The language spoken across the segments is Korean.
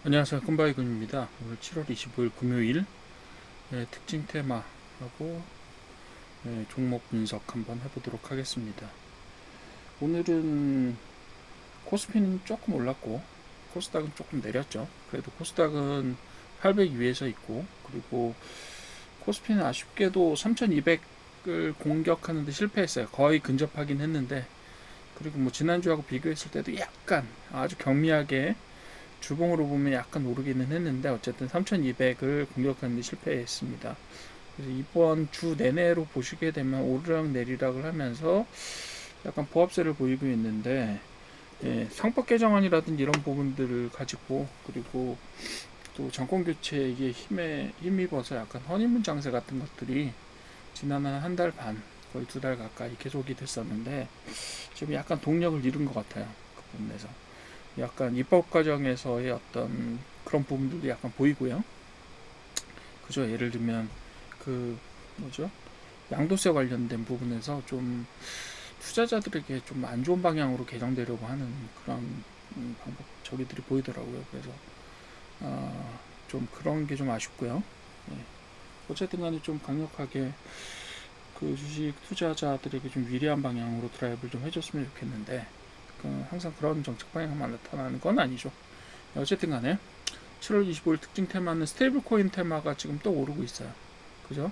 안녕하세요. 끔바이근입니다. 오늘 7월 25일 금요일 특징 테마하고 종목 분석 한번 해보도록 하겠습니다. 오늘은 코스피는 조금 올랐고 코스닥은 조금 내렸죠. 그래도 코스닥은 800 위에서 있고, 그리고 코스피는 아쉽게도 3200을 공격하는데 실패했어요. 거의 근접하긴 했는데, 그리고 뭐 지난주하고 비교했을 때도 약간 아주 경미하게 주봉으로 보면 약간 오르기는 했는데, 어쨌든 3200을 공격하는데 실패했습니다. 그래서 이번 주 내내로 보시게 되면 오르락 내리락을 하면서 약간 보합세를 보이고 있는데, 상법 개정안이라든지 이런 부분들을 가지고, 그리고 또 정권 교체에 힘입어서 약간 허니문 장세 같은 것들이 지난 한 달 반, 거의 2달 가까이 계속이 됐었는데, 지금 약간 동력을 잃은 것 같아요. 그 부분에서 약간 입법 과정에서의 어떤 그런 부분들도 약간 보이고요. 그죠? 예를 들면 그 뭐죠? 양도세 관련된 부분에서 좀 투자자들에게 좀 안 좋은 방향으로 개정되려고 하는 그런 방법 저기들이 보이더라고요. 그래서 좀 그런 게 좀 아쉽고요. 예. 어쨌든 간에 좀 강력하게 그 주식 투자자들에게 좀 유리한 방향으로 드라이브를 좀 해줬으면 좋겠는데, 항상 그런 정책 방향만 나타나는 건 아니죠. 어쨌든 간에 7월 25일 특징 테마는 스테이블 코인 테마가 지금 또 오르고 있어요. 그죠?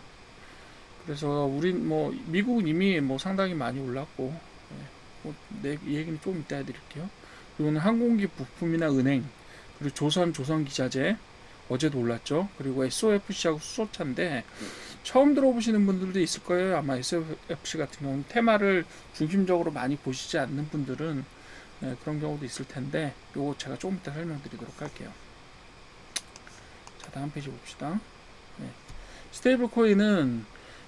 그래서 우린 뭐 미국은 이미 뭐 상당히 많이 올랐고, 내 얘기는 좀 이따 해드릴게요. 그리고 항공기 부품이나 은행, 그리고 조선기자재 어제도 올랐죠. 그리고 SOFC하고 수소차인데 처음 들어보시는 분들도 있을 거예요. 아마 SOFC 같은 경우는 테마를 중심적으로 많이 보시지 않는 분들은 그런 경우도 있을 텐데, 요거 제가 조금 이따 설명드리도록 할게요. 자, 다음 페이지 봅시다. 스테이블 코인은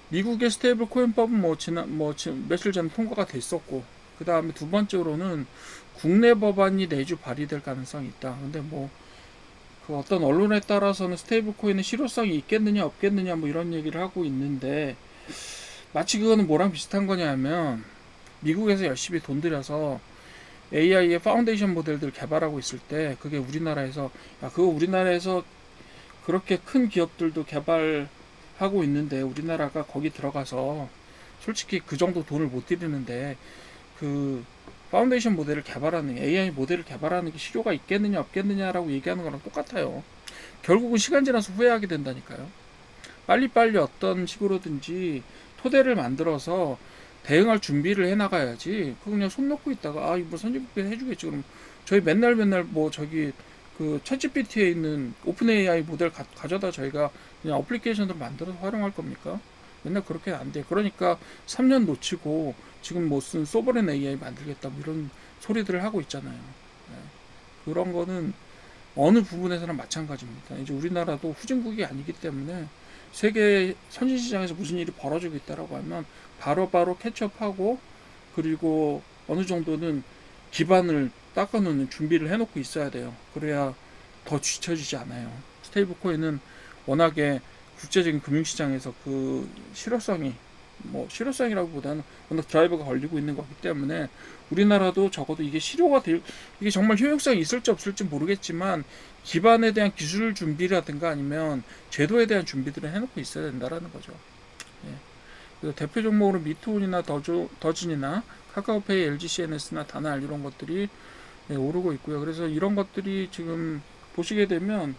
미국의 스테이블 코인법은 지금 며칠 전에 통과가 됐었고, 그 다음에 두 번째로는 국내 법안이 내주 발의될 가능성이 있다. 근데 그 어떤 언론에 따라서는 스테이블 코인의 실효성이 있겠느냐 없겠느냐 뭐 이런 얘기를 하고 있는데, 마치 그거는 뭐랑 비슷한 거냐면 미국에서 열심히 돈 들여서 AI의 파운데이션 모델들 개발하고 있을 때, 그게 우리나라에서 그거 우리나라에서 그렇게 큰 기업들도 개발하고 있는데 우리나라가 거기 들어가서 솔직히 그 정도 돈을 못 들이는데 그 파운데이션 모델을 개발하는, AI 모델을 개발하는 게 실효가 있겠느냐 없겠느냐라고 얘기하는 거랑 똑같아요. 결국은 시간 지나서 후회하게 된다니까요. 빨리빨리 어떤 식으로든지 토대를 만들어서 대응할 준비를 해나가야지, 그거 그냥 손 놓고 있다가 이거 선진국에 해주겠지, 그럼 저희 맨날 뭐 저기 그 챗GPT에 있는 오픈 AI 모델 가져다 저희가 그냥 어플리케이션으로 만들어서 활용할 겁니까? 맨날 그렇게 안 돼. 그러니까 3년 놓치고 지금 무슨 소버렌 AI 만들겠다 뭐 이런 소리들을 하고 있잖아요. 네. 그런 거는 어느 부분에서는 마찬가지입니다. 이제 우리나라도 후진국이 아니기 때문에 세계 선진시장에서 무슨 일이 벌어지고 있다라고 하면 바로바로 캐치업하고, 그리고 어느 정도는 기반을 닦아놓는 준비를 해놓고 있어야 돼요. 그래야 더 뒤처지지 않아요. 스테이블 코인은 워낙에 국제적인 금융시장에서 그 실효성이라기보다는 워낙 드라이버가 걸리고 있는 거기 때문에 우리나라도 적어도 이게 정말 효용성이 있을지 없을지 모르겠지만 기반에 대한 기술 준비라든가 아니면 제도에 대한 준비들을 해놓고 있어야 된다라는 거죠. 예. 그래서 대표 종목으로 미투온이나 더진이나 카카오페이, LGCNS나 다날 이런 것들이 오르고 있고요. 그래서 이런 것들이 지금 보시게 되면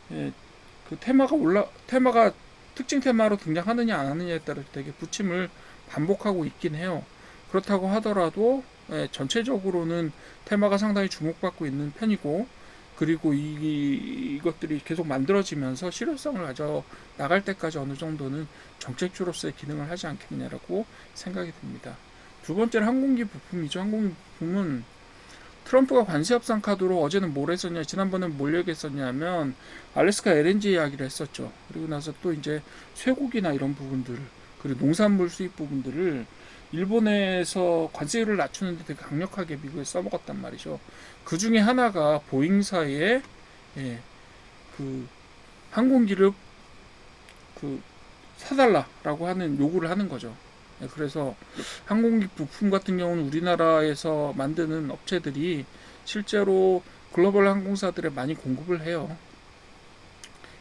그 테마가 특징 테마로 등장하느냐 안 하느냐에 따라 되게 부침을 반복하고 있긴 해요. 그렇다고 하더라도 전체적으로는 테마가 상당히 주목받고 있는 편이고, 그리고 이것들이 계속 만들어지면서 실효성을 가져 나갈 때까지 어느 정도는 정책주로서의 기능을 하지 않겠느냐라고 생각이 듭니다. 두 번째는 항공기 부품이죠. 항공기 부품은 트럼프가 관세 협상 카드로 어제는 뭘 했었냐, 지난번엔 뭘 얘기했었냐면 알래스카 LNG 이야기를 했었죠. 그리고 나서 또 이제 쇠고기나 이런 부분들, 그리고 농산물 수입 부분들을 일본에서 관세율을 낮추는데 되게 강력하게 미국에 써먹었단 말이죠. 그 중에 하나가 보잉사의 그 항공기를 그 사달라라고 하는 요구를 하는 거죠. 그래서 항공기 부품 같은 경우는 우리나라에서 만드는 업체들이 실제로 글로벌 항공사들에 많이 공급을 해요.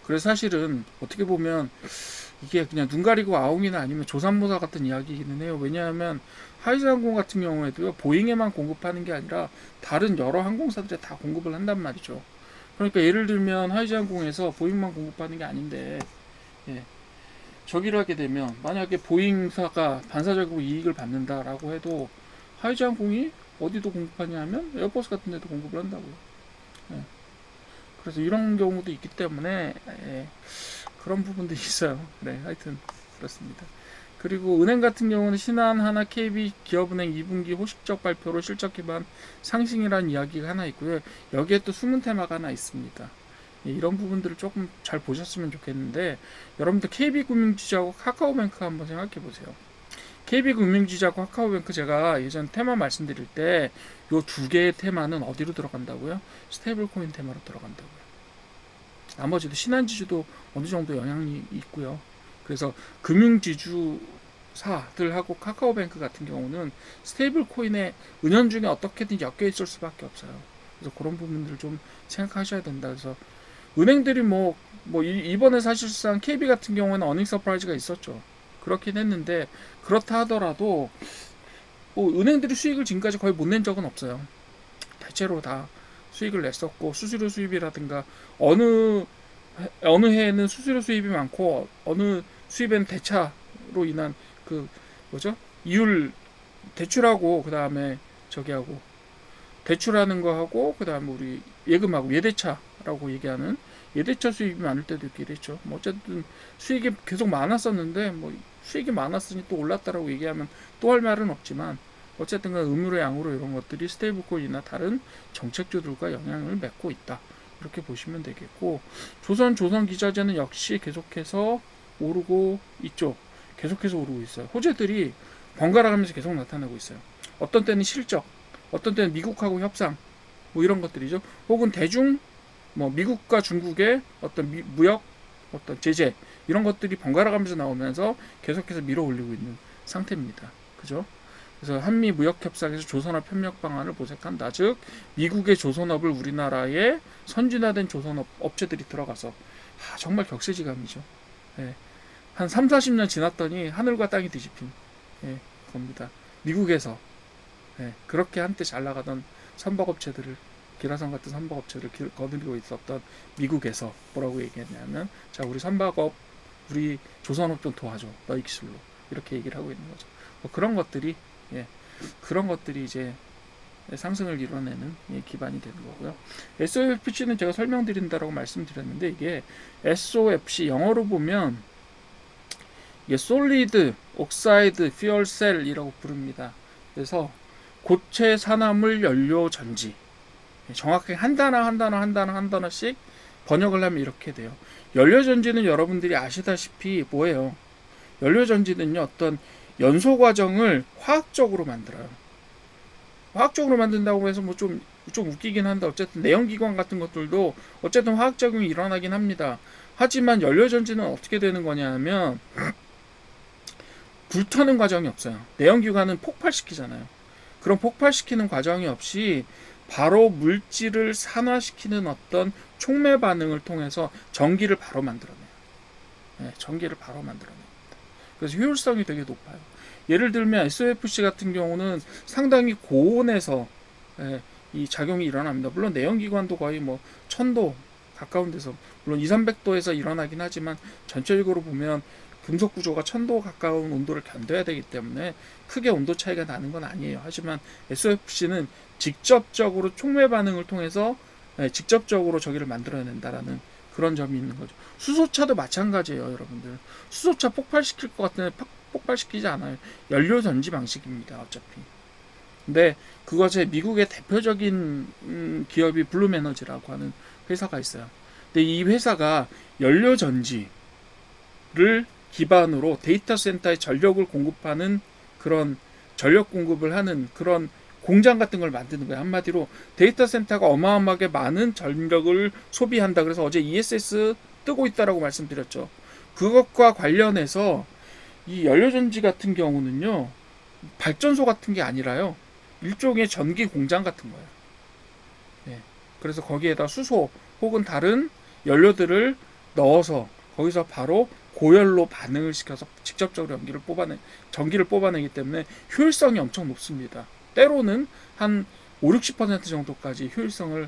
그래서 사실은 어떻게 보면 이게 그냥 눈 가리고 아웅이나 아니면 조삼모사 같은 이야기이기는 해요. 왜냐하면 하이즈항공 같은 경우에도요, 보잉에만 공급하는 게 아니라 다른 여러 항공사들에 다 공급을 한단 말이죠. 그러니까 예를 들면 하이즈항공에서 보잉만 공급하는 게 아닌데, 예, 저기를 하게 되면 만약에 보잉사가 반사적으로 이익을 받는다라고 해도 하이즈항공이 어디도 공급하냐 하면 에어버스 같은 데도 공급을 한다고요. 예. 그래서 이런 경우도 있기 때문에 그런 부분들이 있어요. 네, 하여튼 그렇습니다. 그리고 은행 같은 경우는 신한, 하나, KB, 기업은행 2분기 호식적 발표로 실적 기반 상승이라는 이야기가 하나 있고요. 여기에 또 숨은 테마가 하나 있습니다. 이런 부분들을 조금 잘 보셨으면 좋겠는데, 여러분들 KB금융지주하고 카카오뱅크 한번 생각해 보세요. KB금융지주하고 카카오뱅크, 제가 예전 테마 말씀드릴 때 요 두 개의 테마는 어디로 들어간다고요? 스테이블 코인 테마로 들어간다고요. 나머지도 신한지주도 어느 정도 영향이 있고요. 그래서 금융지주사들하고 카카오뱅크 같은 경우는 스테이블 코인의 은연중에 어떻게든 엮여 있을 수밖에 없어요. 그래서 그런 부분들을 좀 생각하셔야 된다. 그래서 은행들이 이번에 사실상 KB 같은 경우는 어닝 서프라이즈가 있었죠. 그렇긴 했는데, 그렇다 하더라도 은행들이 수익을 지금까지 거의 못 낸 적은 없어요. 대체로 다 수익을 냈었고, 수수료 수입이라든가 어느 해에는 수수료 수입이 많고 어느 수입에는 대차로 인한 이율 대출하고, 그 다음에 저기하고 대출하는 거 하고, 그 다음에 우리 예금하고 예대차라고 얘기하는 예대차 수입이 많을 때도 있긴 했죠. 어쨌든 수익이 계속 많았었는데, 수익이 많았으니 또 올랐다라고 얘기하면 또 할 말은 없지만, 어쨌든 음으로 양으로 이런 것들이 스테이블코인이나 다른 정책주들과 영향을 맺고 있다, 이렇게 보시면 되겠고, 조선기자재는 역시 계속해서 오르고 있죠. 계속해서 오르고 있어요. 호재들이 번갈아 가면서 계속 나타나고 있어요. 어떤 때는 실적, 어떤 때는 미국하고 협상, 이런 것들이죠. 혹은 미국과 중국의 어떤 무역, 어떤 제재, 이런 것들이 번갈아 가면서 나오면서 계속해서 밀어 올리고 있는 상태입니다. 그죠? 그래서 한미 무역 협상에서 조선업 협력 방안을 모색한다. 즉, 미국의 조선업을 우리나라의 선진화된 조선업 업체들이 들어가서, 정말 격세지감이죠. 예. 한 3, 40년 지났더니 하늘과 땅이 뒤집힌, 겁니다. 미국에서 그렇게 한때 잘 나가던 선박업체들을, 기라성 같은 선박업체를 거느리고 있었던 미국에서 뭐라고 얘기했냐면, 자, 우리 선박업, 우리 조선업 좀 도와줘, 너희 기술로, 이렇게 얘기를 하고 있는 거죠. 그런 것들이 이제 상승을 이뤄내는 기반이 되는 거고요. SOFC는 제가 설명드린다라고 말씀드렸는데, 이게 SOFC 영어로 보면 이게 솔리드 옥사이드 퓨얼 셀이라고 부릅니다. 그래서 고체 산화물 연료 전지, 정확하게 한 단어씩 번역을 하면 이렇게 돼요. 연료 전지는 여러분들이 아시다시피 뭐예요? 연료 전지는요, 어떤 연소 과정을 화학적으로 만들어요. 화학적으로 만든다고 해서 좀 웃기긴 한데, 어쨌든 내연기관 같은 것들도 어쨌든 화학작용이 일어나긴 합니다. 하지만 연료전지는 어떻게 되는 거냐 하면, 불타는 과정이 없어요. 내연기관은 폭발시키잖아요. 그런 폭발시키는 과정이 없이 바로 물질을 산화시키는 어떤 촉매 반응을 통해서 전기를 바로 만들어내요. 전기를 바로 만들어냅니다. 그래서 효율성이 되게 높아요. 예를 들면 SOFC 같은 경우는 상당히 고온에서 이 작용이 일어납니다. 물론 내연기관도 거의 1000도 가까운 데서, 물론 200~300도에서 일어나긴 하지만, 전체적으로 보면 금속 구조가 1000도 가까운 온도를 견뎌야 되기 때문에 크게 온도 차이가 나는 건 아니에요. 하지만 SOFC는 직접적으로 촉매 반응을 통해서 직접적으로 저기를 만들어낸다라는 그런 점이 있는 거죠. 수소차도 마찬가지예요, 여러분들. 수소차 폭발시킬 것 같은데 폭발시키지 않아요. 연료 전지 방식입니다, 어차피. 근데 그것에 미국의 대표적인 기업이 블룸에너지라고 하는 회사가 있어요. 근데 이 회사가 연료 전지를 기반으로 데이터 센터에 전력을 공급하는, 그런 전력 공급을 하는 그런 공장 같은 걸 만드는 거예요. 한마디로 데이터 센터가 어마어마하게 많은 전력을 소비한다. 그래서 어제 ESS 뜨고 있다라고 말씀드렸죠. 그것과 관련해서 이 연료전지 같은 경우는요, 발전소 같은 게 아니라요, 일종의 전기 공장 같은 거예요. 그래서 거기에다 수소 혹은 다른 연료들을 넣어서 거기서 바로 고열로 반응을 시켜서 직접적으로 전기를 뽑아내기 때문에 효율성이 엄청 높습니다. 때로는 한 50~60% 정도까지 효율성을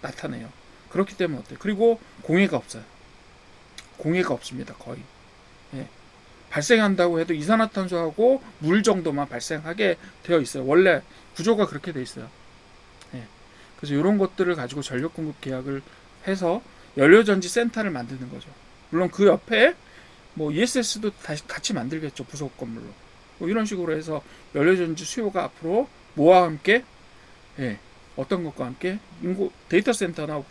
나타내요. 그렇기 때문에 어때요? 그리고 공해가 없어요. 공해가 없습니다. 거의. 예. 발생한다고 해도 이산화탄소하고 물 정도만 발생하게 되어 있어요. 원래 구조가 그렇게 되어 있어요. 예. 그래서 이런 것들을 가지고 전력 공급 계약을 해서 연료전지 센터를 만드는 거죠. 물론 그 옆에 뭐 ESS도 다시 같이 만들겠죠. 부속 건물로. 뭐 이런 식으로 해서 연료전지 수요가 앞으로 뭐와 함께, 예, 어떤 것과 함께 데이터 센터나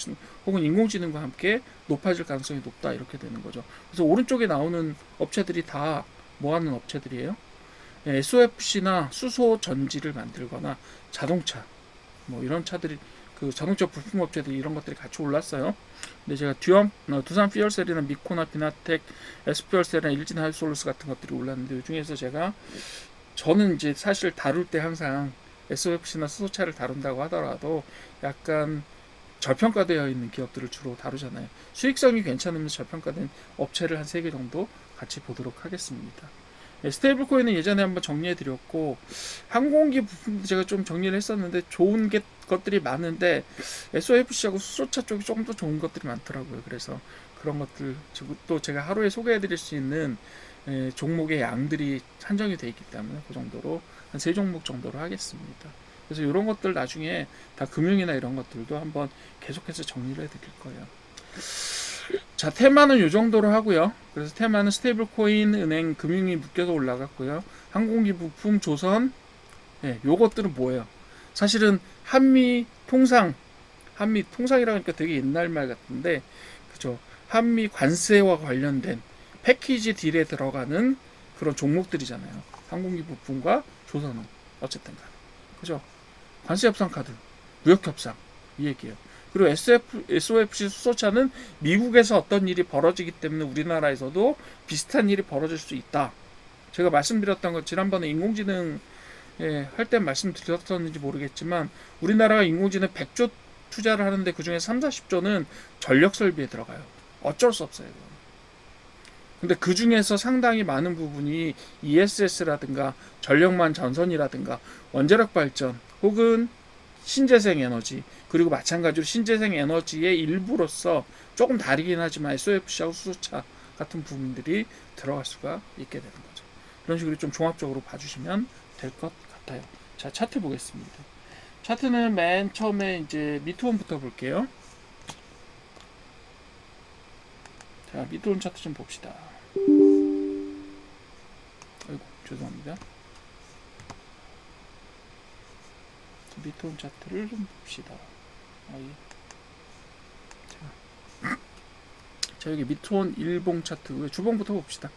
혹은 인공지능과 함께 높아질 가능성이 높다, 이렇게 되는 거죠. 그래서 오른쪽에 나오는 업체들이 다 뭐 하는 업체들이에요? 예, SOFC나 수소 전지를 만들거나 자동차, 뭐 이런 차들이, 그 자동차 부품 업체들이 이런 것들이 같이 올랐어요. 근데 제가 두산 퓨얼셀이나 미코나 비나텍, 에스퓨얼셀이나 일진 하이솔루스 같은 것들이 올랐는데, 이 중에서 저는 이제 사실 다룰 때 항상 SOFC나 수소차를 다룬다고 하더라도 약간 저평가되어 있는 기업들을 주로 다루잖아요. 수익성이 괜찮으면 저평가된 업체를 한 3개 정도 같이 보도록 하겠습니다. 스테이블 코인은 예전에 한번 정리해 드렸고, 항공기 부품도 제가 좀 정리를 했었는데 좋은 것들이 많은데 SOFC하고 수소차 쪽이 조금 더 좋은 것들이 많더라고요. 그래서 그런 것들, 또 제가 하루에 소개해 드릴 수 있는 종목의 양들이 한정이 되어 있기 때문에 그 정도로 한 3종목 정도로 하겠습니다. 그래서 이런 것들 나중에 다 금융이나 이런 것들도 한번 계속해서 정리를 해 드릴 거예요. 자, 테마는 이 정도로 하고요. 그래서 테마는 스테이블 코인, 은행, 금융이 묶여서 올라갔고요. 항공기 부품, 조선, 요것들은 뭐예요? 사실은 한미 통상이라고 하니까 되게 옛날 말 같은데, 그죠? 한미 관세와 관련된 패키지 딜에 들어가는 그런 종목들이잖아요. 항공기 부품과 조선은 어쨌든 간에, 그죠? 관세 협상 카드, 무역 협상, 이 얘기예요. 그리고 SOFC 수소차는 미국에서 어떤 일이 벌어지기 때문에 우리나라에서도 비슷한 일이 벌어질 수 있다. 제가 말씀드렸던 것, 지난번에 인공지능 할 때 말씀드렸었는지 모르겠지만, 우리나라가 인공지능 100조 투자를 하는데 그 중에 30~40조는 전력 설비에 들어가요. 어쩔 수 없어요. 근데 그 중에서 상당히 많은 부분이 ESS라든가 전력망 전선이라든가 원자력 발전 혹은 신재생 에너지, 그리고 마찬가지로 신재생 에너지의 일부로서 조금 다르긴 하지만 SOFC하고 수소차 같은 부분들이 들어갈 수가 있게 되는 거죠. 그런 식으로 좀 종합적으로 봐주시면 될 것 같아요. 자, 차트 보겠습니다. 차트는 맨 처음에 이제 미트온부터 볼게요. 자, 미트온 차트 좀 봅시다. 아이고, 죄송합니다. 미트온 차트를 좀 봅시다. 자, 여기 미트온 일봉 차트, 주봉부터 봅시다.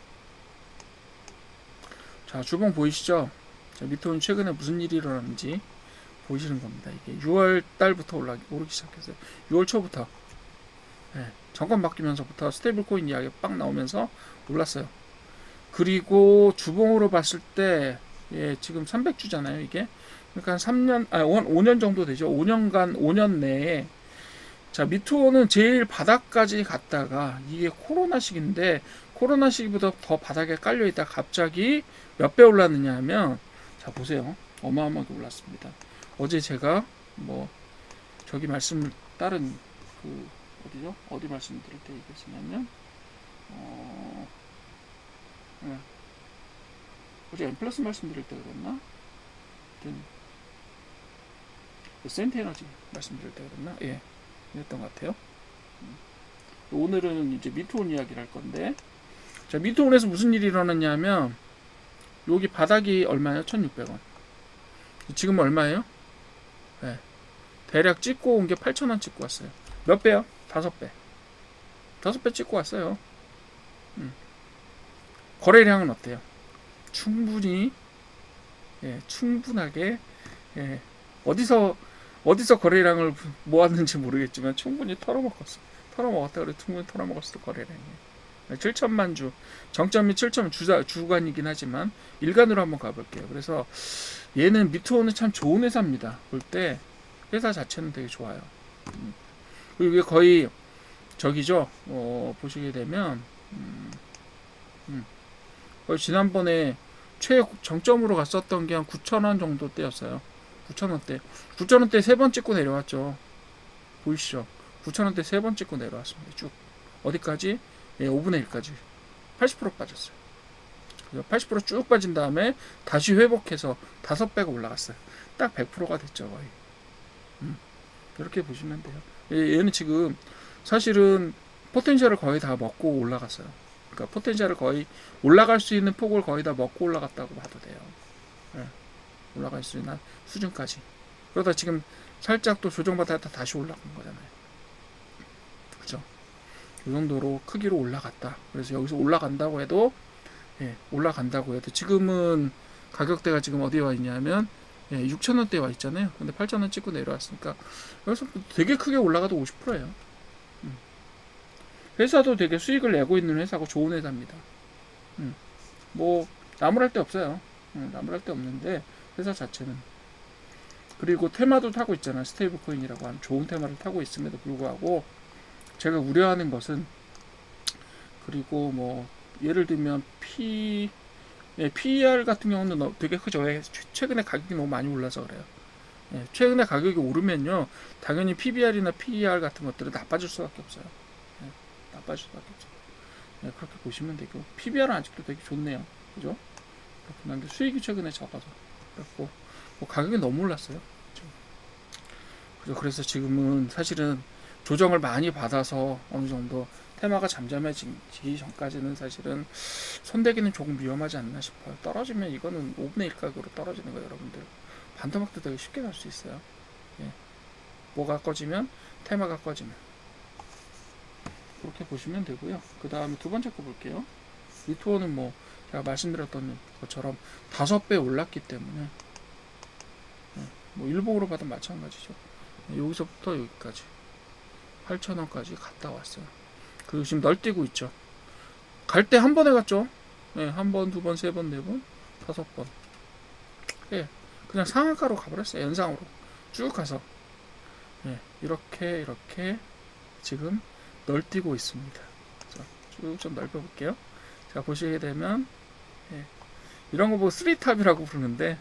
자, 주봉 보이시죠? 자, 미트온 최근에 무슨 일이 일어났는지 보이시는 겁니다. 이게 6월 달부터 오르기 시작했어요. 6월 초부터, 정권 바뀌면서부터 스테이블 코인 이야기가 빡 나오면서 올랐어요. 그리고 주봉으로 봤을 때, 지금 300주잖아요, 이게. 그러니까 한 5년 정도 되죠. 5년 내에. 자, 미트온은 제일 바닥까지 갔다가, 이게 코로나 시기인데, 코로나 시기보다 더 바닥에 깔려있다 갑자기 몇 배 올랐느냐 하면, 자, 보세요. 어마어마하게 올랐습니다. 어제 제가, 저기 다른, 어디죠? 어디 말씀드릴 때 얘기했냐면, 어제 M+ 말씀드릴 때 그랬나? 센트 에너지 말씀드릴 때 그랬나? 이랬던 것 같아요. 오늘은 이제 미트온 이야기를 할 건데, 자, 미트온에서 무슨 일이 일어났냐면, 여기 바닥이 얼마예요? 1,600원. 지금 얼마예요? 대략 찍고 온 게 8,000원 찍고 왔어요. 몇 배요? 5배. 5배 찍고 왔어요. 거래량은 어때요? 충분하게, 어디서 거래량을 모았는지 모르겠지만 충분히 털어먹었다 그래. 충분히 털어먹었을 거래량이에요. 7천만 주, 정점이 7천 주간이긴 하지만 일간으로 한번 가볼게요. 그래서 얘는 미트온은 참 좋은 회사입니다. 볼 때 회사 자체는 되게 좋아요. 그리고 이게 거의 저기죠. 보시게 되면 거의 지난번에 최정점으로 갔었던 게 한 9,000원 정도 대였어요. 9,000원대. 9,000원대 세 번 찍고 내려왔죠. 보이시죠? 9,000원대 세 번 찍고 내려왔습니다. 쭉. 어디까지? 예, 5분의 1까지. 80% 빠졌어요. 80%쭉 빠진 다음에 다시 회복해서 5배가 올라갔어요. 딱 100%가 됐죠, 거의. 이렇게 보시면 돼요. 얘는 지금 사실은 포텐셜을 거의 다 먹고 올라갔어요. 그러니까 포텐셜을 거의 올라갈 수 있는 폭을 거의 다 먹고 올라갔다고 봐도 돼요. 네. 올라갈 수 있는 수준까지. 그러다 지금 살짝 또 조정받았다 다시 올라간 거잖아요. 그죠? 이 정도로 크기로 올라갔다. 그래서 여기서 올라간다고 해도 지금은 가격대가 지금 어디에 와 있냐면 6,000원대에 와 있잖아요. 근데 8,000원 찍고 내려왔으니까 여기서 되게 크게 올라가도 50%예요. 회사도 되게 수익을 내고 있는 회사고 좋은 회사입니다. 뭐 나무랄 데 없어요. 나무랄 데 없는데 회사 자체는. 그리고 테마도 타고 있잖아요. 스테이블 코인이라고 하는 좋은 테마를 타고 있음에도 불구하고 제가 우려하는 것은, 그리고 뭐 예를 들면 PER 같은 경우는 되게 크죠. 왜? 최근에 가격이 너무 많이 올라서 그래요. 최근에 가격이 오르면요, 당연히 PBR이나 PER 같은 것들은 나빠질 수밖에 없어요. 나빠질 수밖에 없어요. 그렇게 보시면 되고, PBR은 아직도 되게 좋네요. 그죠? 그렇긴 한데 수익이 최근에 적어서 그렇고, 뭐 가격이 너무 올랐어요. 그죠? 그래서 지금은 사실은 조정을 많이 받아서 어느 정도 테마가 잠잠해지기 전까지는 사실은 손대기는 조금 위험하지 않나 싶어요. 떨어지면 이거는 5분의 1 가격으로 떨어지는 거예요, 여러분들. 반토막도 되게 쉽게 날 수 있어요. 뭐가 꺼지면, 테마가 꺼지면. 그렇게 보시면 되고요. 그 다음에 두 번째 거 볼게요. 리투어는 뭐 제가 말씀드렸던 것처럼 5배 올랐기 때문에 뭐 일봉으로 봐도 마찬가지죠. 여기서부터 여기까지 8,000원까지 갔다 왔어요. 그리고 지금 널뛰고 있죠. 갈 때 한 번에 갔죠. 한 번, 두 번, 세 번, 네 번, 5번. 그냥 상한가로 가버렸어요. 연상으로 쭉 가서 이렇게 지금 널뛰고 있습니다. 쭉 좀 넓혀볼게요. 자, 보시게 되면 이런 거 뭐 3탑이라고 부르는데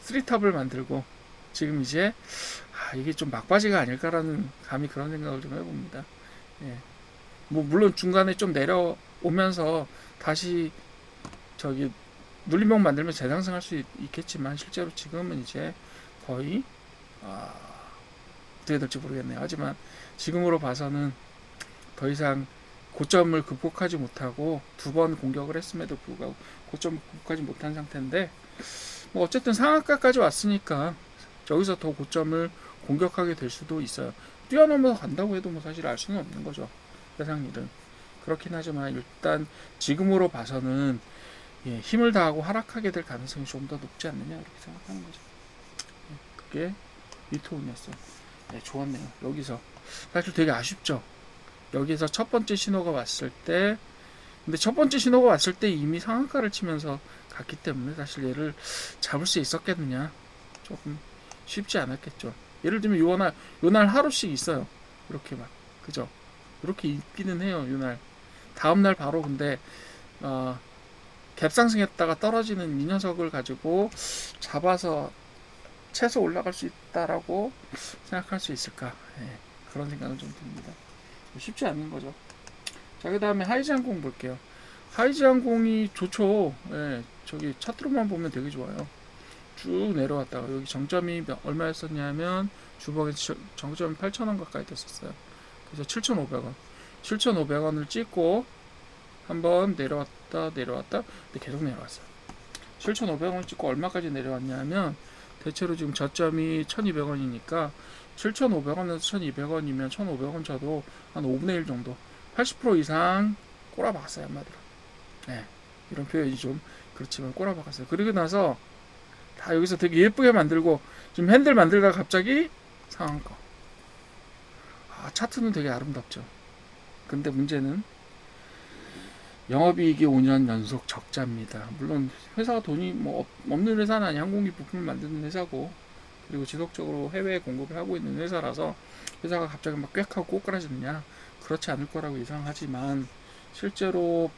3탑을 만들고 지금 이제 이게 좀 막바지가 아닐까라는 감히 그런 생각을 좀 해봅니다. 뭐 물론 중간에 좀 내려오면서 다시 저기 눌림목 만들면 재상승할 수 있겠지만 실제로 지금은 이제 거의 어떻게 될지 모르겠네요. 하지만 지금으로 봐서는 더 이상 고점을 극복하지 못하고 두 번 공격을 했음에도 불구하고 고점을 극복하지 못한 상태인데, 뭐 어쨌든 상한가까지 왔으니까 여기서 더 고점을 공격하게 될 수도 있어요. 뛰어넘어서 간다고 해도 뭐 사실 알 수는 없는 거죠. 세상 일은. 그렇긴 하지만 일단 지금으로 봐서는 힘을 다하고 하락하게 될 가능성이 좀 더 높지 않느냐 이렇게 생각하는 거죠. 그게 리투온이었어요. 좋았네요. 여기서 사실 되게 아쉽죠. 여기서 첫 번째 신호가 왔을 때, 근데 첫 번째 신호가 왔을 때 이미 상한가를 치면서 갔기 때문에 사실 얘를 잡을 수 있었겠느냐, 조금 쉽지 않았겠죠. 예를 들면 요날 하루씩 있어요. 이렇게 막, 그죠? 이렇게 있기는 해요. 요날 다음날 바로. 근데 갭상승했다가 떨어지는 이 녀석을 가지고 잡아서 채소 올라갈 수 있다라고 생각할 수 있을까? 그런 생각은 좀 듭니다. 쉽지 않은 거죠. 자, 그 다음에 하이지항공 볼게요. 하이지항공이 좋죠. 저기 차트로만 보면 되게 좋아요. 쭉 내려왔다가 여기 정점이 얼마였었냐면 주봉에 정점이 8,000원 가까이 됐었어요. 그래서 7,500원 7,500원을 찍고 한번 내려왔다 근데 계속 내려왔어요. 7,500원을 찍고 얼마까지 내려왔냐면, 대체로 지금 저점이 1,200원이니까 7,500원에서 1,200원이면 1,500원 쳐도 한 5분의 1 정도, 80% 이상 꼬라박았어요, 한마디로. 이런 표현이 좀 그렇지만 꼬라박았어요. 그리고 나서 다 여기서 되게 예쁘게 만들고 지금 핸들 만들다가 갑자기 상한가. 차트는 되게 아름답죠. 근데 문제는 영업이익이 5년 연속 적자입니다. 물론 회사가 돈이 뭐 없는 회사는 아니, 항공기 부품을 만드는 회사고, 그리고 지속적으로 해외에 공급을 하고 있는 회사라서 회사가 갑자기 막 꽥 하고 꼬꾸라지느냐, 그렇지 않을 거라고 예상하지만 실제로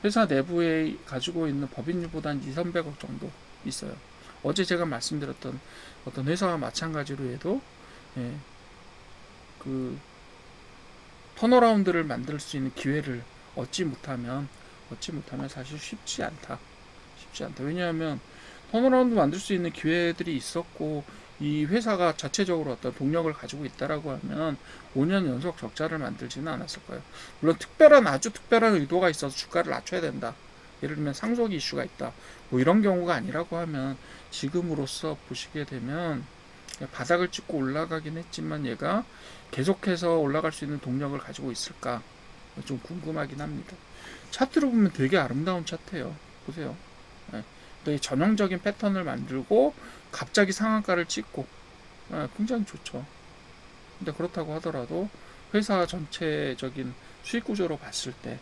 회사 내부에 가지고 있는 법인율보다 한 2,300억 정도 있어요. 어제 제가 말씀드렸던 어떤 회사와 마찬가지로 해도 예, 그 턴어라운드를 만들 수 있는 기회를 얻지 못하면 사실 쉽지 않다. 왜냐하면 턴어라운드 만들 수 있는 기회들이 있었고 이 회사가 자체적으로 어떤 동력을 가지고 있다라고 하면 5년 연속 적자를 만들지는 않았을 거예요. 물론 아주 특별한 의도가 있어서 주가를 낮춰야 된다. 예를 들면 상속이 이슈가 있다. 뭐 이런 경우가 아니라고 하면 지금으로서 보시게 되면 바닥을 찍고 올라가긴 했지만 얘가 계속해서 올라갈 수 있는 동력을 가지고 있을까 좀 궁금하긴 합니다. 차트로 보면 되게 아름다운 차트예요. 보세요. 되게 전형적인 패턴을 만들고 갑자기 상한가를 찍고 굉장히 좋죠. 근데 그렇다고 하더라도 회사 전체적인 수익 구조로 봤을 때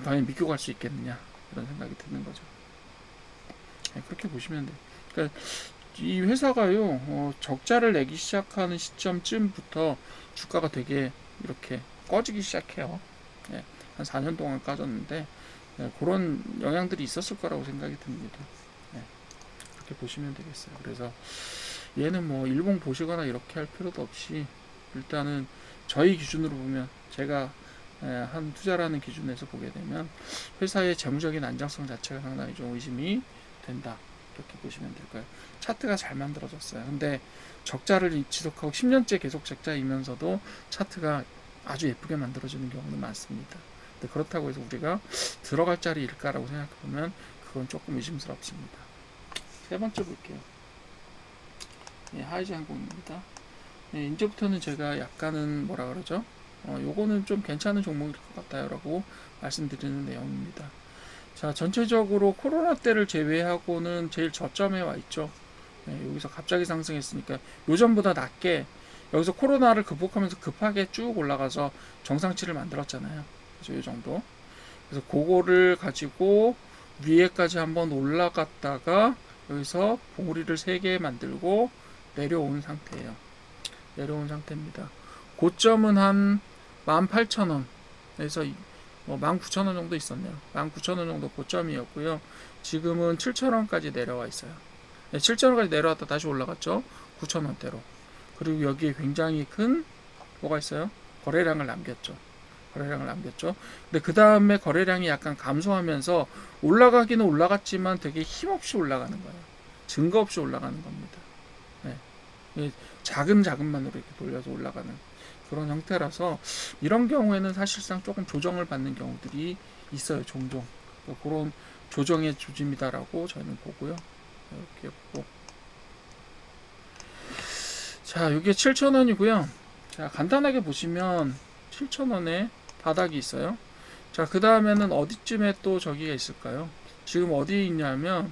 당연히 믿고 갈 수 있겠느냐 이런 생각이 드는 거죠. 그렇게 보시면 돼요. 그러니까 이 회사가요 적자를 내기 시작하는 시점쯤부터 주가가 되게 이렇게 꺼지기 시작해요. 한 4년 동안 까졌는데 그런 영향들이 있었을 거라고 생각이 듭니다. 그렇게 보시면 되겠어요. 그래서 얘는 뭐 일봉 보시거나 이렇게 할 필요도 없이 일단은 저희 기준으로 보면 제가 한 투자라는 기준에서 보게 되면 회사의 재무적인 안정성 자체가 상당히 좀 의심이 된다. 이렇게 보시면 될 거예요. 차트가 잘 만들어졌어요. 근데 적자를 지속하고 10년째 계속 적자이면서도 차트가 아주 예쁘게 만들어지는 경우는 많습니다. 근데 그렇다고 해서 우리가 들어갈 자리일까라고 생각해보면 그건 조금 의심스럽습니다. 세 번째 볼게요. 하이젠공입니다. 이제부터는 제가 약간은 뭐라 그러죠? 요거는 좀 괜찮은 종목일 것 같아요 라고 말씀드리는 내용입니다. 자, 전체적으로 코로나 때를 제외하고는 제일 저점에 와 있죠. 여기서 갑자기 상승했으니까 요전보다 낮게 여기서 코로나를 극복하면서 급하게 쭉 올라가서 정상치를 만들었잖아요. 그죠? 이 정도. 그래서 그거를 가지고 위에까지 한번 올라갔다가 여기서 봉우리를 3개 만들고 내려온 상태예요. 내려온 상태입니다. 고점은 한 18,000원에서 19,000원 정도 있었네요. 19,000원 정도 고점이었고요. 지금은 7,000원까지 내려와 있어요. 7,000원까지 내려왔다 다시 올라갔죠. 9,000원대로. 그리고 여기에 굉장히 큰 뭐가 있어요? 거래량을 남겼죠. 근데 그 다음에 거래량이 약간 감소하면서 올라가기는 올라갔지만 되게 힘없이 올라가는 거예요. 증거 없이 올라가는 겁니다. 자금만으로 이렇게 돌려서 올라가는 그런 형태라서 이런 경우에는 사실상 조금 조정을 받는 경우들이 있어요. 종종. 그런 조정의 조짐이다라고 저는 보고요. 이렇게 보고. 자, 이게 7,000원이고요. 자, 간단하게 보시면 7,000원에 바닥이 있어요. 자, 그 다음에는 어디쯤에 또 저기가 있을까요? 지금 어디에 있냐면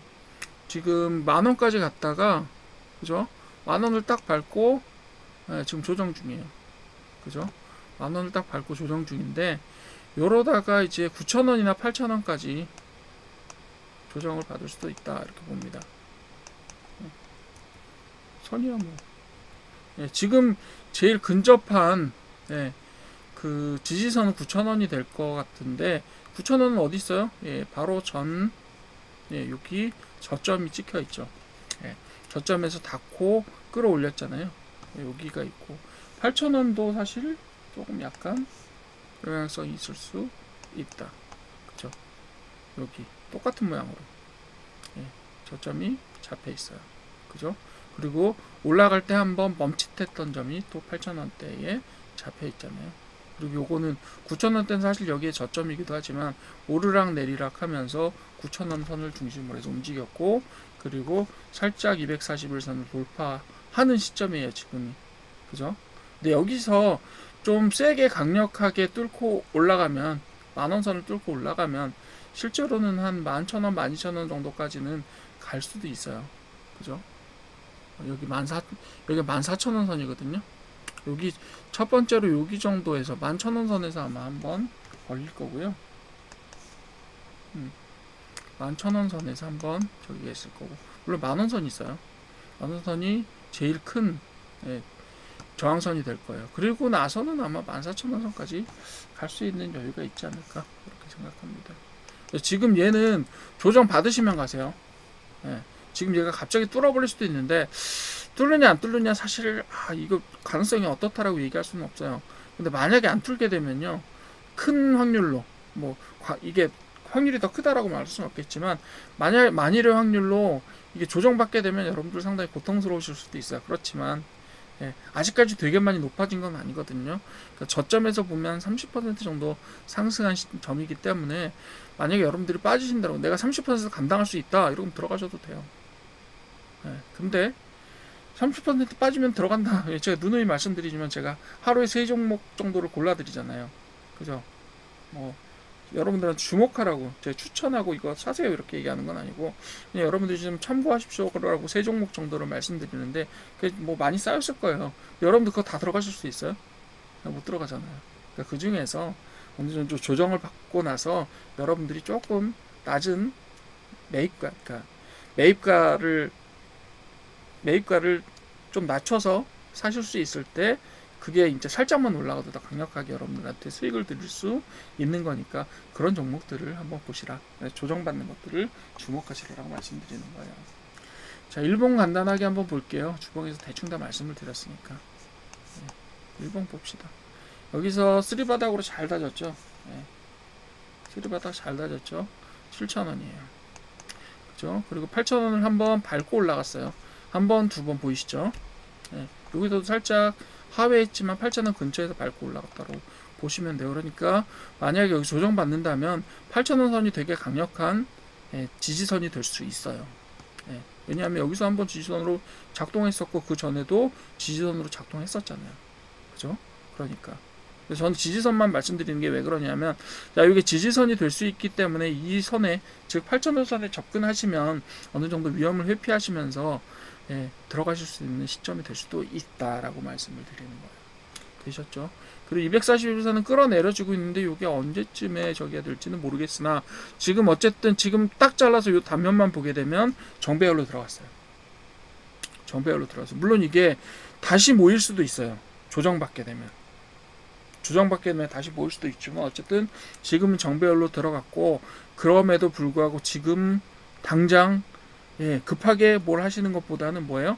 지금 10,000원까지 갔다가 그죠? 10,000원을 딱 밟고 지금 조정 중이에요. 그죠? 10,000원을 딱 밟고 조정 중인데 요러다가 이제 9,000원이나 8,000원까지 조정을 받을 수도 있다 이렇게 봅니다. 선이야 뭐. 지금 제일 근접한 그 지지선은 9,000원이 될 것 같은데 9,000원은 어디 있어요? 바로 여기 저점이 찍혀 있죠. 저점에서 닫고 끌어올렸잖아요. 여기가 있고 8,000원도 사실 조금 약간 영향성이 있을 수 있다. 그죠? 여기 똑같은 모양으로 저점이 잡혀 있어요. 그죠? 그리고 올라갈 때 한번 멈칫했던 점이 또 8,000원대에 잡혀 있잖아요. 그리고 요거는 9,000원대는 사실 여기에 저점이기도 하지만 오르락 내리락 하면서 9,000원 선을 중심으로 해서 움직였고 그리고 살짝 241선을 돌파하는 시점이에요. 지금이. 그죠? 근데 여기서 좀 세게 강력하게 뚫고 올라가면 10,000원선을 뚫고 올라가면 실제로는 한 11,000원, 12,000원 정도까지는 갈 수도 있어요. 그죠? 여기 14,000원 선이거든요. 여기 첫 번째로 여기 정도에서 11,000원 선에서 아마 한번 걸릴 거고요. 11,000원 선에서 한번 저기 있을 거고 물론 10,000원 선 있어요. 어느 선이 제일 큰 저항선이 될 거예요. 그리고 나서는 아마 14,000원선까지 갈 수 있는 여유가 있지 않을까 그렇게 생각합니다. 지금 얘는 조정 받으시면 가세요. 지금 얘가 갑자기 뚫어버릴 수도 있는데 뚫느냐 안 뚫느냐 사실 이거 가능성이 어떻다라고 얘기할 수는 없어요. 근데 만약에 안 뚫게 되면요, 큰 확률로 이게 확률이 더 크다라고 말할 수는 없겠지만 만일의 확률로 이게 조정받게 되면 여러분들 상당히 고통스러우실 수도 있어요. 그렇지만 아직까지 되게 많이 높아진 건 아니거든요. 그러니까 저점에서 보면 30% 정도 상승한 점이기 때문에 만약에 여러분들이 빠지신다고 내가 30% 감당할 수 있다 이러면 들어가셔도 돼요. 근데 30% 빠지면 들어간다. 제가 누누이 말씀드리지만 제가 하루에 3종목 정도를 골라드리잖아요. 그죠? 여러분들한테 주목하라고 제가 추천하고 이거 사세요 이렇게 얘기하는 건 아니고 그냥 여러분들이 좀 참고하십시오 라고 3종목 정도를 말씀드리는데 그게 많이 쌓였을 거예요. 여러분들 그거 다 들어가실 수 있어요? 못 들어가잖아요. 그러니까 그 중에서 어느 정도 조정을 받고 나서 여러분들이 조금 낮은 매입가, 그러니까 매입가를 좀 낮춰서 사실 수 있을 때 그게 이제 살짝만 올라가도 더 강력하게 여러분들한테 수익을 드릴 수 있는 거니까 그런 종목들을 한번 보시라. 조정받는 것들을 주목하시라고 말씀드리는 거예요. 자, 일본 간단하게 한번 볼게요. 주봉에서 대충 다 말씀을 드렸으니까. 일본 봅시다. 여기서 쓰리바닥으로 잘 다졌죠. 쓰리바닥 잘 다졌죠. 7,000원이에요. 그죠? 그리고 8,000원을 한번 밟고 올라갔어요. 한 번, 두 번 보이시죠? 여기서도 살짝 하회했지만 8,000원 근처에서 밟고 올라갔다고 보시면 돼요. 그러니까 만약에 여기 조정받는다면 8,000원 선이 되게 강력한 지지선이 될 수 있어요. 왜냐하면 여기서 한번 지지선으로 작동했었고 그 전에도 지지선으로 작동했었잖아요. 그죠? 그러니까 그래서 저는 지지선만 말씀드리는 게 왜 그러냐면, 자, 이게 지지선이 될 수 있기 때문에 이 선에, 즉 8,000원 선에 접근하시면 어느 정도 위험을 회피하시면서 들어가실 수 있는 시점이 될 수도 있다라고 말씀을 드리는 거예요. 되셨죠? 그리고 241선은 끌어내려주고 있는데 이게 언제쯤에 저기가 될지는 모르겠으나 지금 어쨌든 지금 딱 잘라서 이 단면만 보게 되면 정배열로 들어갔어요. 정배열로 들어가서 물론 이게 다시 모일 수도 있어요. 조정받게 되면 다시 모일 수도 있지만 어쨌든 지금은 정배열로 들어갔고, 그럼에도 불구하고 지금 당장 급하게 뭘 하시는 것보다는 뭐예요?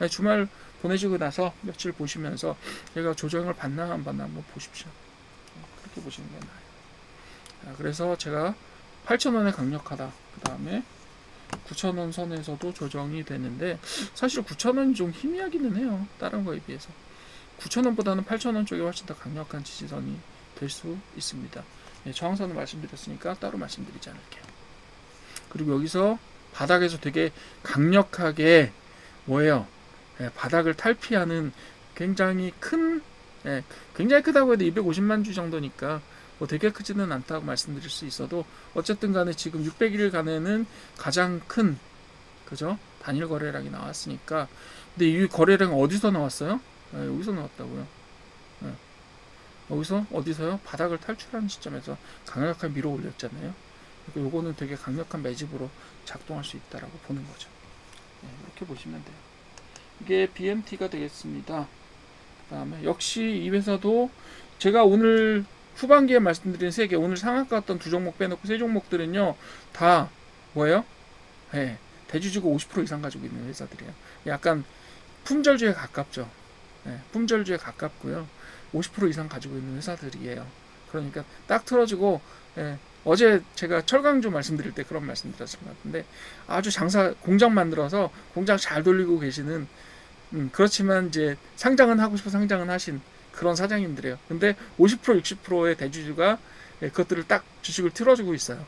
주말 보내시고 나서 며칠 보시면서 얘가 조정을 받나 안 받나 한번 보십시오. 그렇게 보시는 게 나아요. 그래서 제가 8,000원에 강력하다, 그 다음에 9,000원 선에서도 조정이 되는데 사실 9,000원이 좀 희미하기는 해요. 다른 거에 비해서 9,000원보다는 8,000원 쪽이 훨씬 더 강력한 지지선이 될 수 있습니다. 저항선을 말씀드렸으니까 따로 말씀드리지 않을게요. 그리고 여기서 바닥에서 되게 강력하게 뭐예요? 바닥을 탈피하는 굉장히 굉장히 크다고 해도 250만 주 정도니까 되게 크지는 않다고 말씀드릴 수 있어도 어쨌든 간에 지금 600일 간에는 가장 큰, 그죠? 단일 거래량이 나왔으니까. 근데 이 거래량은 어디서 나왔어요? 여기서 나왔다고요. 여기서 어디서요? 바닥을 탈출하는 시점에서 강력하게 밀어 올렸잖아요. 그러니까 요거는 되게 강력한 매집으로 작동할 수 있다라고 보는 거죠. 이렇게 보시면 돼요. 이게 BMT가 되겠습니다. 그 다음에 역시 이 회사도 제가 오늘 후반기에 말씀드린 3개, 오늘 상한가 갔던 2종목 빼놓고 3종목들은요 다 뭐예요? 대주주가 50% 이상 가지고 있는 회사들이에요. 약간 품절주에 가깝죠. 품절주에 가깝고요. 50% 이상 가지고 있는 회사들이에요. 그러니까 딱 틀어지고, 어제 제가 철강주 말씀드릴 때 그런 말씀 드렸을 것 같은데, 아주 공장 만들어서 공장 잘 돌리고 계시는, 그렇지만 이제 상장은 하고 싶어 상장은 하신 그런 사장님들이에요. 근데 50% 60%의 대주주가 그것들을 딱 주식을 틀어주고 있어요.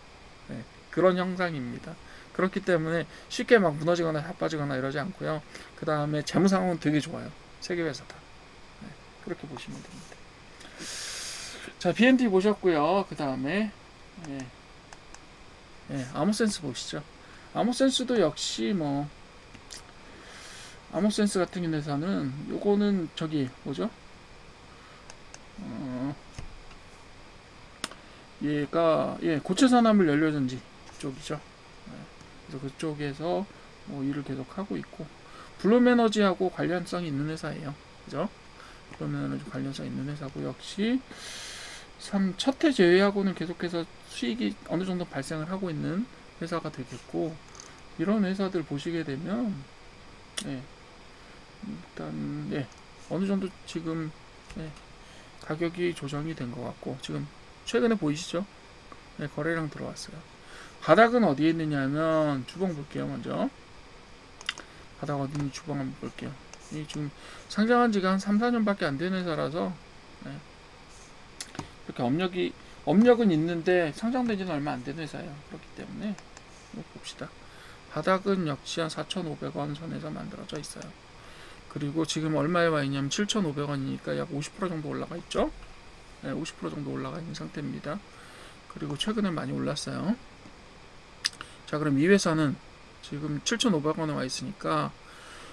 그런 형상입니다. 그렇기 때문에 쉽게 막 무너지거나 자빠지거나 이러지 않고요. 그 다음에 재무 상황은 되게 좋아요. 세계 회사 다. 그렇게 보시면 됩니다. 자, BNT 보셨고요. 그 다음에 아모센스 보시죠. 아모센스도 역시 아모센스 같은 회사는 요거는 저기 뭐죠? 얘가 고체산화물 연료전지 쪽이죠. 그래서 그쪽에서 일을 계속 하고 있고, 블룸에너지하고 관련성이 있는 회사예요. 그죠? 블룸에너지 관련성 있는 회사고, 역시 첫해 제외하고는 계속해서 수익이 어느 정도 발생을 하고 있는 회사가 되겠고, 이런 회사들 보시게 되면 일단 어느 정도 지금 가격이 조정이 된 것 같고, 지금 최근에 보이시죠? 거래량 들어왔어요. 바닥은 어디에 있느냐 하면, 주봉 볼게요. 먼저 바닥 어디 있는지 주봉 한번 볼게요. 이 지금 상장한 지가 한 3, 4년밖에 안 된 회사라서 이렇게 업력은 있는데 상장된 지는 얼마 안 된 회사예요. 그렇기 때문에 봅시다. 바닥은 역시 한 4,500원 선에서 만들어져 있어요. 그리고 지금 얼마에 와 있냐면 7,500원이니까 약 50% 정도 올라가 있죠. 50% 정도 올라가 있는 상태입니다. 그리고 최근에 많이 올랐어요. 자, 그럼 이 회사는 지금 7,500원에 와 있으니까,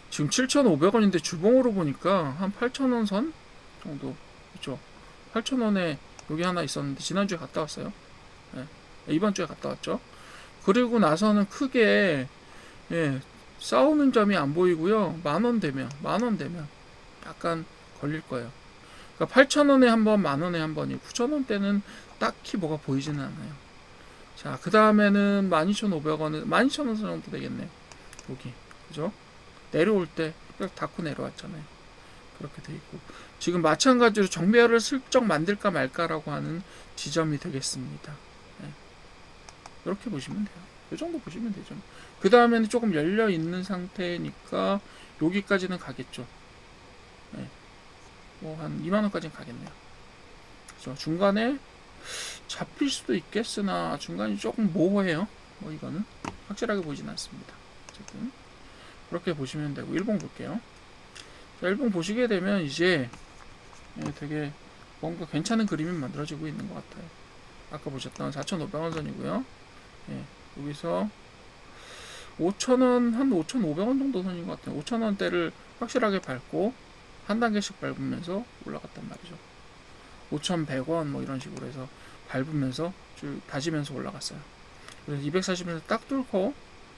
지금 7,500원인데 주봉으로 보니까 한 8,000원 선 정도, 그렇죠? 8,000원에 여기 하나 있었는데 지난주에 갔다 왔어요. 이번 주에 갔다 왔죠. 그리고 나서는 크게 싸우는 점이 안 보이고요. 만원 되면 약간 걸릴 거예요. 그러니까 8,000원에 한 번, 만원에 한 번이, 9,000원대는 딱히 뭐가 보이지는 않아요. 자, 그 다음에는 12,500원은 12,000원 정도 되겠네요. 여기, 그죠? 내려올 때 닫고 내려왔잖아요. 그렇게 돼 있고, 지금 마찬가지로 정배열을 슬쩍 만들까 말까라고 하는 지점이 되겠습니다. 이렇게 보시면 돼요. 이 정도 보시면 되죠. 그 다음에는 조금 열려 있는 상태니까 여기까지는 가겠죠. 뭐 한 2만원까지는 가겠네요. 그죠? 중간에 잡힐 수도 있겠으나 중간이 조금 모호해요. 뭐 이거는 확실하게 보이진 않습니다. 어쨌든 그렇게 보시면 되고, 일봉 볼게요. 자, 일봉 보시게 되면 이제 되게 뭔가 괜찮은 그림이 만들어지고 있는 것 같아요. 아까 보셨던 4,500원 선이고요. 여기서 5,000원, 한 5,500원 정도 선인 것 같아요. 5,000원대를 확실하게 밟고 한 단계씩 밟으면서 올라갔단 말이죠. 5,100원 뭐 이런 식으로 해서 밟으면서 쭉 다지면서 올라갔어요. 그래서 241선 딱 뚫고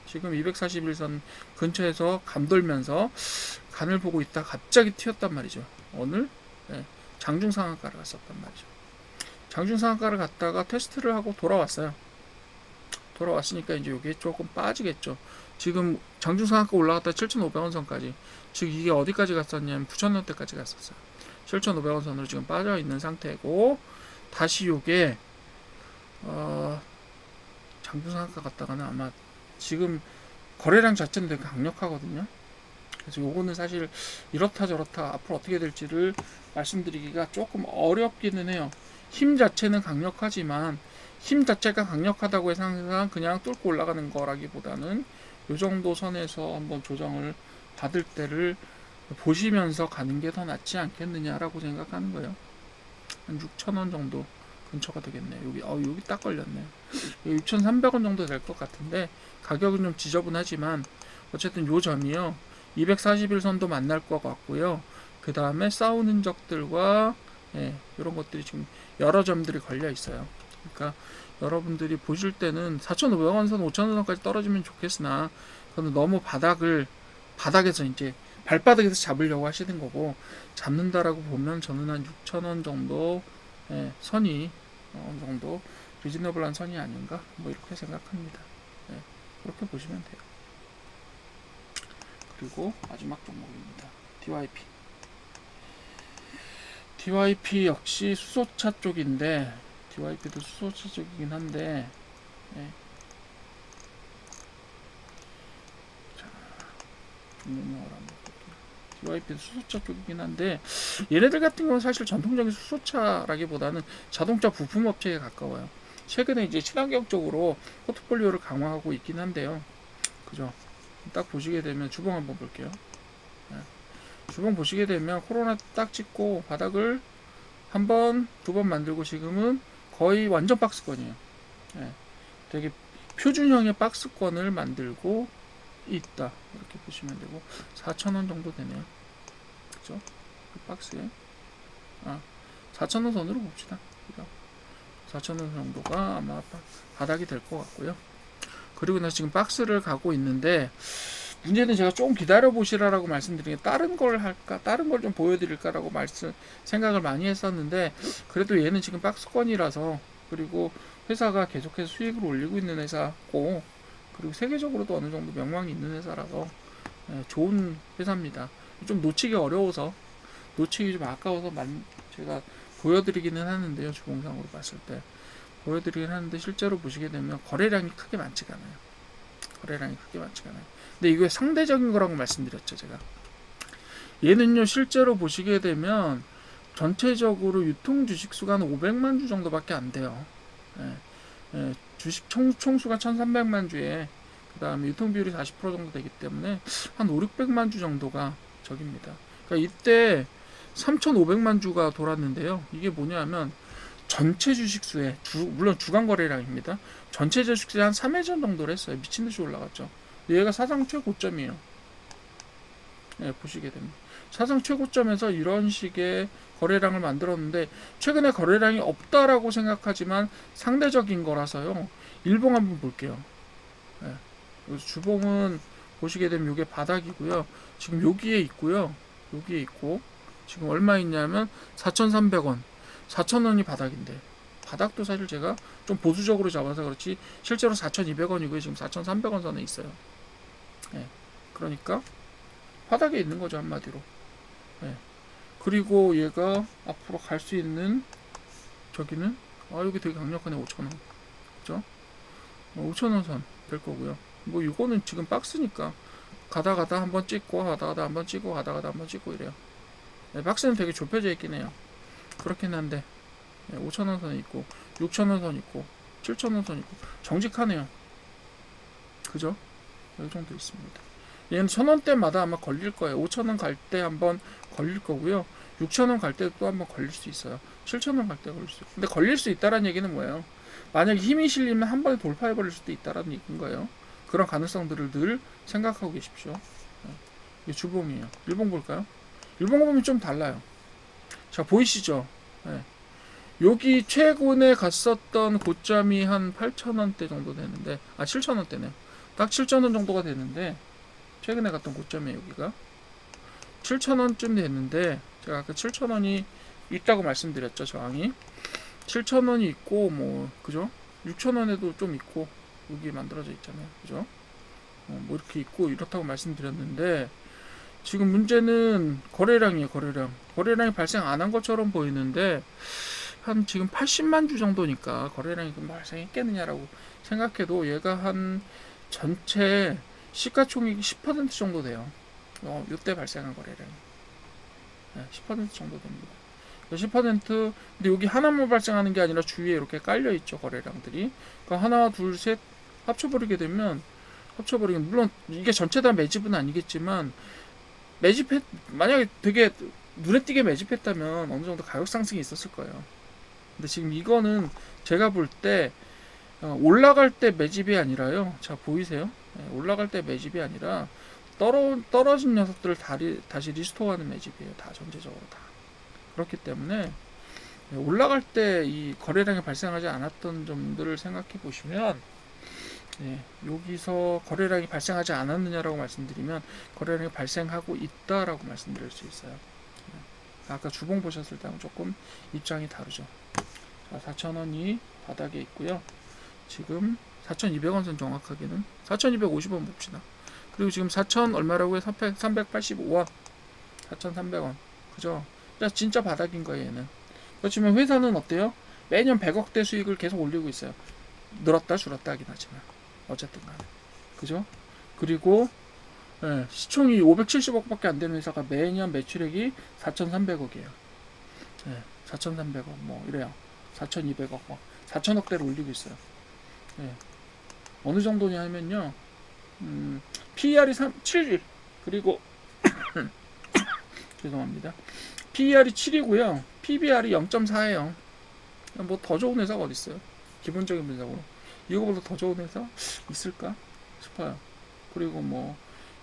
지금 241선 근처에서 감돌면서 간을 보고 있다 갑자기 튀었단 말이죠. 오늘 장중상한가를 갔었단 말이죠. 장중상한가를 갔다가 테스트를 하고 돌아왔어요. 돌아왔으니까 이제 이게 조금 빠지겠죠. 지금 장중상한가 올라갔다 7,500원 선까지, 즉 이게 어디까지 갔었냐면 9,000원대까지 갔었어요. 7,500원 선으로 지금 빠져 있는 상태고, 다시 요게 장중상한가 갔다가는 아마 지금 거래량 자체는 되게 강력하거든요. 그래서 요거는 사실 이렇다 저렇다 앞으로 어떻게 될지를 말씀드리기가 조금 어렵기는 해요. 힘 자체는 강력하지만, 힘 자체가 강력하다고 해서 항상 그냥 뚫고 올라가는 거라기보다는 요 정도 선에서 한번 조정을 받을 때를 보시면서 가는 게 더 낫지 않겠느냐라고 생각하는 거예요. 한 6,000원 정도 근처가 되겠네요. 여기 딱 걸렸네요. 6,300원 정도 될 것 같은데, 가격은 좀 지저분하지만 어쨌든 요 점이요, 241선도 만날 것 같고요. 그 다음에 싸운 흔적들과 이런 것들이 지금 여러 점들이 걸려 있어요. 그러니까 여러분들이 보실 때는 4,500원 선, 5,000원 선까지 떨어지면 좋겠으나, 그건 너무 바닥에서 이제 발바닥에서 잡으려고 하시는 거고, 잡는다라고 보면 저는 한 6,000원 정도 선이 어느 정도 리즈너블한 선이 아닌가, 뭐 이렇게 생각합니다. 그렇게 보시면 돼요. 그리고 마지막 종목입니다. DYP 역시 수소차 쪽인데, DYP도 수소차 쪽이긴 한데, 자, 종목명을 한번 볼게요. DYP도 수소차 쪽이긴 한데, 얘네들 같은 경우는 사실 전통적인 수소차라기보다는 자동차 부품 업체에 가까워요. 최근에 이제 친환경 쪽으로 포트폴리오를 강화하고 있긴 한데요. 그죠? 딱 보시게 되면 주봉 한번 볼게요. 주봉 보시게 되면 코로나 딱 찍고 바닥을 한 번, 두 번 만들고 지금은 거의 완전 박스권이에요. 되게 표준형의 박스권을 만들고 있다. 이렇게 보시면 되고, 4,000원 정도 되네요. 그죠? 그 박스에 4,000원 선으로 봅시다. 그죠? 4,000원 정도가 아마 바닥이 될 것 같고요. 그리고 나 지금 박스를 가고 있는데, 문제는 제가 조금 기다려 보시라라고 말씀드린 게 다른 걸 할까, 다른 걸 좀 보여드릴까라고 생각을 많이 했었는데, 그래도 얘는 지금 박스권이라서, 그리고 회사가 계속해서 수익을 올리고 있는 회사고, 그리고 세계적으로도 어느 정도 명망이 있는 회사라서 좋은 회사입니다. 좀 놓치기 어려워서, 놓치기 좀 아까워서 제가 보여드리기는 하는데요. 주봉상으로 봤을 때 보여드리긴 하는데, 실제로 보시게 되면 거래량이 크게 많지가 않아요. 거래량이 크게 많지가 않아요. 근데 이게 상대적인 거라고 말씀드렸죠, 제가. 얘는요, 실제로 보시게 되면 전체적으로 유통 주식 수가 한 500만 주 정도밖에 안 돼요. 주식 총수가 1300만 주에, 그 다음에 유통 비율이 40% 정도 되기 때문에 한 5, 600만 주 정도가 적입니다. 그러니까 이때 3500만 주가 돌았는데요. 이게 뭐냐면 전체 주식수에, 물론 주간 거래량입니다. 전체 주식수에 한 3회전 정도를 했어요. 미친듯이 올라갔죠. 얘가 사상 최고점이에요. 보시게 됩니다. 사상 최고점에서 이런 식의 거래량을 만들었는데, 최근에 거래량이 없다라고 생각하지만 상대적인 거라서요. 일봉 한번 볼게요. 주봉은 보시게 되면 이게 바닥이고요. 지금 여기에 있고요. 여기에 있고, 지금 얼마 있냐면 4,300원. 4,000원이 바닥인데, 바닥도 사실 제가 좀 보수적으로 잡아서 그렇지 실제로 4,200원이고요. 지금 4,300원 선에 있어요. 그러니까 바닥에 있는 거죠, 한마디로. 그리고 얘가 앞으로 갈 수 있는 저기는, 여기 되게 강력하네. 5,000원. 그죠? 5,000원 선 될 거고요. 뭐 이거는 지금 박스니까 가다가다 한번 찍고, 가다가다 한번 찍고, 가다가다 한번 찍고 이래요. 박스는 되게 좁혀져 있긴 해요. 그렇긴 한데 5,000원 선 있고, 6,000원 선 있고, 7,000원 선 있고, 정직하네요. 그죠? 이 정도 있습니다. 얘는 1,000원대마다 아마 걸릴 거예요. 5,000원 갈 때 한번 걸릴 거고요. 6,000원 갈 때도 또 한번 걸릴 수 있어요. 7,000원 갈 때 걸릴 수 있어요. 근데 걸릴 수 있다는 얘기는 뭐예요? 만약에 힘이 실리면 한 번에 돌파해 버릴 수도 있다는 얘기인 거예요. 그런 가능성들을 늘 생각하고 계십시오. 이게 주봉이에요. 일봉 볼까요? 일봉 보면 좀 달라요. 자, 보이시죠? 여기 최근에 갔었던 고점이 한 8,000원대 정도 되는데, 7,000원대네요. 딱 7,000원 정도가 되는데, 최근에 갔던 고점이 여기가 7,000원쯤 됐는데, 제가 아까 7,000원이 있다고 말씀드렸죠. 저항이 7,000원이 있고, 뭐 그죠? 6,000원에도 좀 있고, 여기 만들어져 있잖아요. 그죠? 뭐 이렇게 있고 이렇다고 말씀드렸는데, 지금 문제는 거래량이에요. 거래량이 발생 안 한 것처럼 보이는데, 한 지금 80만 주 정도니까 거래량이 그럼 발생했겠느냐라고 생각해도, 얘가 한 전체 시가총액이 10% 정도 돼요. 이때 발생한 거래량이 10% 정도 됩니다. 10%. 근데 여기 하나만 발생하는 게 아니라 주위에 이렇게 깔려 있죠, 거래량들이. 그러니까 하나, 둘, 셋 합쳐버리게 되면, 물론 이게 전체 다 매집은 아니겠지만, 만약에 되게 눈에 띄게 매집했다면 어느 정도 가격 상승이 있었을 거예요. 근데 지금 이거는 제가 볼 때 올라갈 때 매집이 아니라요. 자, 보이세요? 올라갈 때 매집이 아니라 떨어진 녀석들을 다시 리스토어하는 매집이에요. 다 전체적으로 다. 그렇기 때문에 올라갈 때 이 거래량이 발생하지 않았던 점들을 생각해 보시면, 여기서 거래량이 발생하지 않았느냐라고 말씀드리면, 거래량이 발생하고 있다라고 말씀드릴 수 있어요. 아까 주봉 보셨을 때하고 조금 입장이 다르죠. 자, 4,000원이 바닥에 있고요. 지금 4,200원 선, 정확하게는 4,250원 봅시다. 그리고 지금 4,000 얼마라고요? 385원, 4,300원. 그죠? 진짜 바닥인 거예요, 얘는. 그렇지만 회사는 어때요? 매년 100억대 수익을 계속 올리고 있어요. 늘었다 줄었다 하긴 하지만 어쨌든 간에. 그죠? 그리고 시총이 570억밖에 안 되는 회사가 매년 매출액이 4,300억이에요. 4,300억 뭐 이래요. 4,200억 뭐 4,000억대를 올리고 있어요. 어느 정도냐 하면요, PER이 7, 그리고 죄송합니다. PER이 7이고요. PBR이 0.4예요. 뭐 더 좋은 회사가 어디 있어요? 기본적인 분석으로 이거보다 더 좋은 회사 있을까 싶어요. 그리고 뭐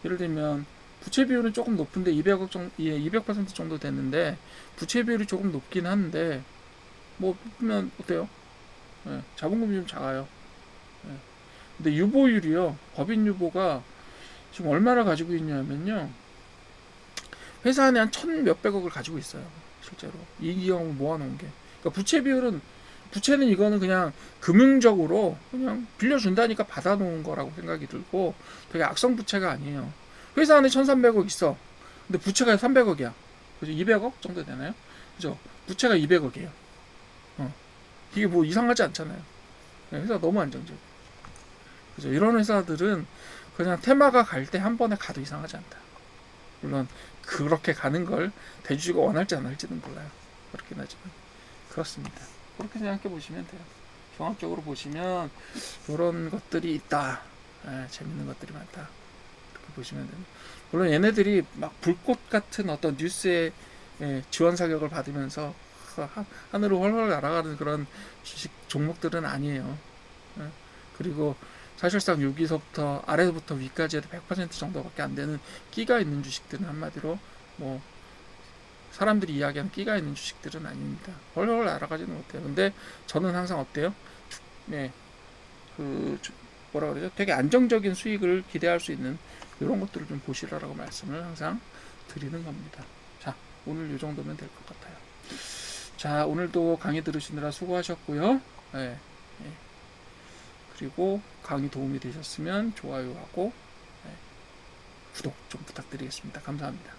예를 들면 부채 비율은 조금 높은데 200억 정도, 200% 정도 됐는데 부채 비율이 조금 높긴 한데, 뭐 보면 어때요? 자본금이 좀 작아요. 근데 유보율이요, 법인 유보가 지금 얼마를 가지고 있냐면요. 회사 안에 한 1,몇백억을 가지고 있어요. 실제로. 이기형을 모아놓은 게. 그러니까 부채 비율은, 부채는 이거는 그냥 금융적으로 그냥 빌려준다니까 받아놓은 거라고 생각이 들고 되게 악성 부채가 아니에요. 회사 안에 1,300억 있어. 근데 부채가 300억이야. 그죠? 200억 정도 되나요? 그죠? 부채가 200억이에요. 이게 뭐 이상하지 않잖아요. 회사 너무 안정적이에요. 그죠? 이런 회사들은 그냥 테마가 갈 때 한 번에 가도 이상하지 않다. 물론 그렇게 가는 걸 대주주가 원할지 안 할지는 몰라요. 그렇긴 하지만 그렇습니다. 그렇게 생각해 보시면 돼요. 종합적으로 보시면 이런 것들이 있다. 재밌는 것들이 많다. 이렇게 보시면 됩니다. 물론 얘네들이 막 불꽃 같은 어떤 뉴스에 지원 사격을 받으면서 하늘을 훨훨 날아가는 그런 주식 종목들은 아니에요. 그리고 사실상 여기서부터 아래부터 위까지 해도 100% 정도밖에 안 되는 끼가 있는 주식들은 한마디로 뭐 사람들이 이야기하는 끼가 있는 주식들은 아닙니다. 훨훨 날아가지는 못해요. 근데 저는 항상 어때요? 그 뭐라 그러죠? 되게 안정적인 수익을 기대할 수 있는 이런 것들을 좀 보시라라고 말씀을 항상 드리는 겁니다. 자, 오늘 이 정도면 될 것 같아요. 자, 오늘도 강의 들으시느라 수고하셨고요. 그리고 강의 도움이 되셨으면 좋아요하고 구독 좀 부탁드리겠습니다. 감사합니다.